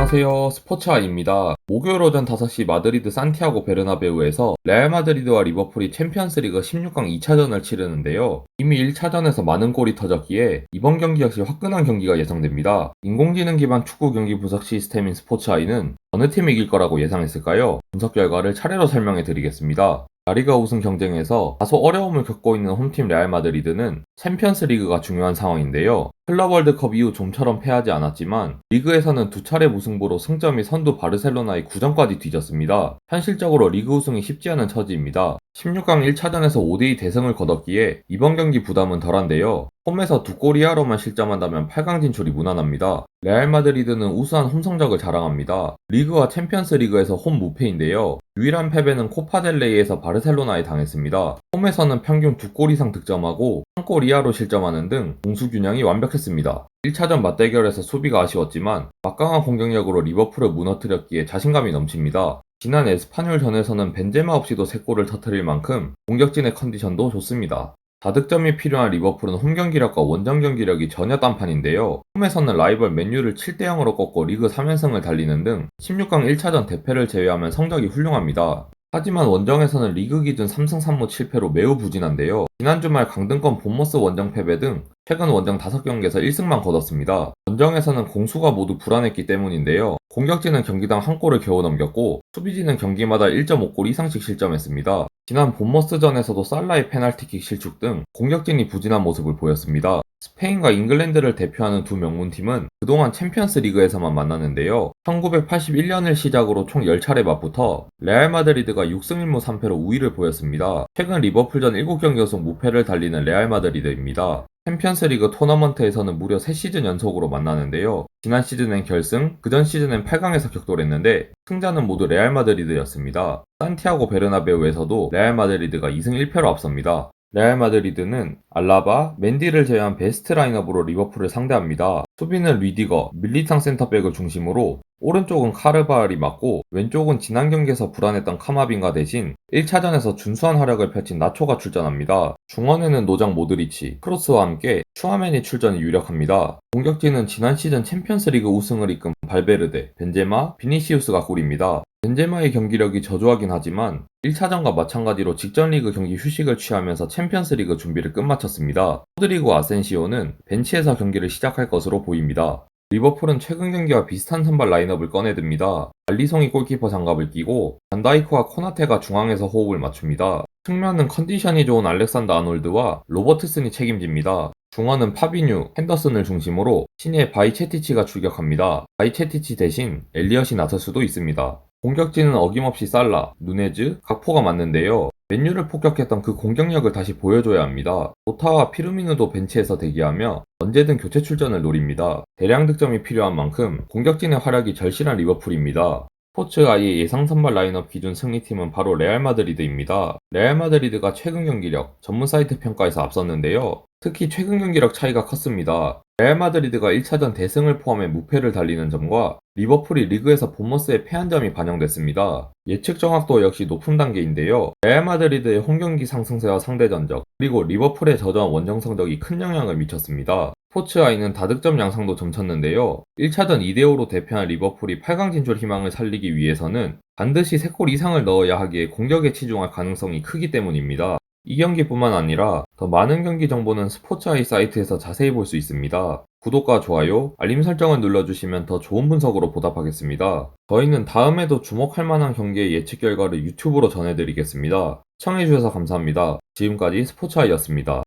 안녕하세요. 스포츠아이입니다. 목요일 오전 5시 마드리드 산티아고 베르나베우에서 레알 마드리드와 리버풀이 챔피언스리그 16강 2차전을 치르는데요. 이미 1차전에서 많은 골이 터졌기에 이번 경기 역시 화끈한 경기가 예상됩니다. 인공지능 기반 축구 경기 분석 시스템인 스포츠아이는 어느 팀이 이길 거라고 예상했을까요? 분석 결과를 차례로 설명해 드리겠습니다. 라리가 우승 경쟁에서 다소 어려움을 겪고 있는 홈팀 레알 마드리드는 챔피언스 리그가 중요한 상황인데요. 클럽 월드컵 이후 좀처럼 패하지 않았지만 리그에서는 두 차례 무승부로 승점이 선두 바르셀로나의 9점까지 뒤졌습니다. 현실적으로 리그 우승이 쉽지 않은 처지입니다. 16강 1차전에서 5대2 대승을 거뒀기에 이번 경기 부담은 덜한데요. 홈에서 두 골 이하로만 실점한다면 8강 진출이 무난합니다. 레알 마드리드는 우수한 홈 성적을 자랑합니다. 리그와 챔피언스 리그에서 홈 무패인데요. 유일한 패배는 코파델레이에서 바르셀로나에 당했습니다. 홈에서는 평균 2골 이상 득점하고 1골 이하로 실점하는 등 공수 균형이 완벽했습니다. 1차전 맞대결에서 수비가 아쉬웠지만 막강한 공격력으로 리버풀을 무너뜨렸기에 자신감이 넘칩니다. 지난 에스파뇰전에서는 벤제마 없이도 3골을 터뜨릴 만큼 공격진의 컨디션도 좋습니다. 다득점이 필요한 리버풀은 홈 경기력과 원정 경기력이 전혀 딴판인데요. 홈에서는 라이벌 맨유를 7대0으로 꺾고 리그 3연승을 달리는 등 16강 1차전 대패를 제외하면 성적이 훌륭합니다. 하지만 원정에서는 리그 기준 3승 3무 7패로 매우 부진한데요. 지난 주말 강등권 본머스 원정 패배 등 최근 원정 5경기에서 1승만 거뒀습니다. 원정에서는 공수가 모두 불안했기 때문인데요. 공격진은 경기당 1골을 겨우 넘겼고 수비진은 경기마다 1.5골 이상씩 실점했습니다. 지난 본머스전에서도 살라의 페널티킥 실축 등 공격진이 부진한 모습을 보였습니다. 스페인과 잉글랜드를 대표하는 두 명문팀은 그동안 챔피언스 리그에서만 만났는데요. 1981년을 시작으로 총 10차례 맞붙어 레알 마드리드가 6승 1무 3패로 우위를 보였습니다. 최근 리버풀전 7경기 연속 무패를 달리는 레알 마드리드입니다. 챔피언스리그 토너먼트에서는 무려 3시즌 연속으로 만나는데요. 지난 시즌엔 결승, 그전 시즌엔 8강에서 격돌했는데 승자는 모두 레알 마드리드였습니다. 산티아고 베르나베우에서도 레알 마드리드가 2승 1패로 앞섭니다. 레알 마드리드는 알라바, 맨디를 제외한 베스트 라인업으로 리버풀을 상대합니다. 수비는 리디거, 밀리탕 센터백을 중심으로 오른쪽은 카르바알이 맞고 왼쪽은 지난 경기에서 불안했던 카마빈가 대신 1차전에서 준수한 활약을 펼친 나초가 출전합니다. 중원에는 노장 모드리치, 크로스와 함께 슈아멘이 출전이 유력합니다. 공격진은 지난 시즌 챔피언스리그 우승을 이끈 발베르데, 벤제마, 비니시우스가 꿀입니다. 벤제마의 경기력이 저조하긴 하지만 1차전과 마찬가지로 직전 리그 경기 휴식을 취하면서 챔피언스리그 준비를 끝마쳤습니다. 로드리고 아센시오는 벤치에서 경기를 시작할 것으로 보입니다. 리버풀은 최근 경기와 비슷한 선발 라인업을 꺼내듭니다. 알리송이 골키퍼 장갑을 끼고 반다이크와 코나테가 중앙에서 호흡을 맞춥니다. 측면은 컨디션이 좋은 알렉산더 아놀드와 로버트슨이 책임집니다. 중원은 파비뉴, henderson을 중심으로 신예 바이체티치가 출격합니다. 바이체티치 대신 엘리엇이 나설 수도 있습니다. 공격진은 어김없이 살라, 누네즈, 각포가 맞는데요. 맨유를 폭격했던 그 공격력을 다시 보여줘야 합니다. 도타와 피르미누도 벤치에서 대기하며 언제든 교체 출전을 노립니다. 대량 득점이 필요한 만큼 공격진의 활약이 절실한 리버풀입니다. 스포츠아이의 예상 선발 라인업 기준 승리팀은 바로 레알 마드리드입니다. 레알 마드리드가 최근 경기력, 전문 사이트 평가에서 앞섰는데요. 특히 최근 경기력 차이가 컸습니다. 레알 마드리드가 1차전 대승을 포함해 무패를 달리는 점과 리버풀이 리그에서 본머스에 패한 점이 반영됐습니다. 예측 정확도 역시 높은 단계인데요. 레알 마드리드의 홈경기 상승세와 상대 전적, 그리고 리버풀의 저조한 원정 성적이 큰 영향을 미쳤습니다. 스포츠아이는 다득점 양상도 점쳤는데요. 1차전 2대5로 대패한 리버풀이 8강 진출 희망을 살리기 위해서는 반드시 3골 이상을 넣어야 하기에 공격에 치중할 가능성이 크기 때문입니다. 이 경기뿐만 아니라 더 많은 경기 정보는 스포츠아이 사이트에서 자세히 볼 수 있습니다. 구독과 좋아요, 알림 설정을 눌러주시면 더 좋은 분석으로 보답하겠습니다. 저희는 다음에도 주목할 만한 경기의 예측 결과를 유튜브로 전해드리겠습니다. 시청해주셔서 감사합니다. 지금까지 스포츠아이였습니다.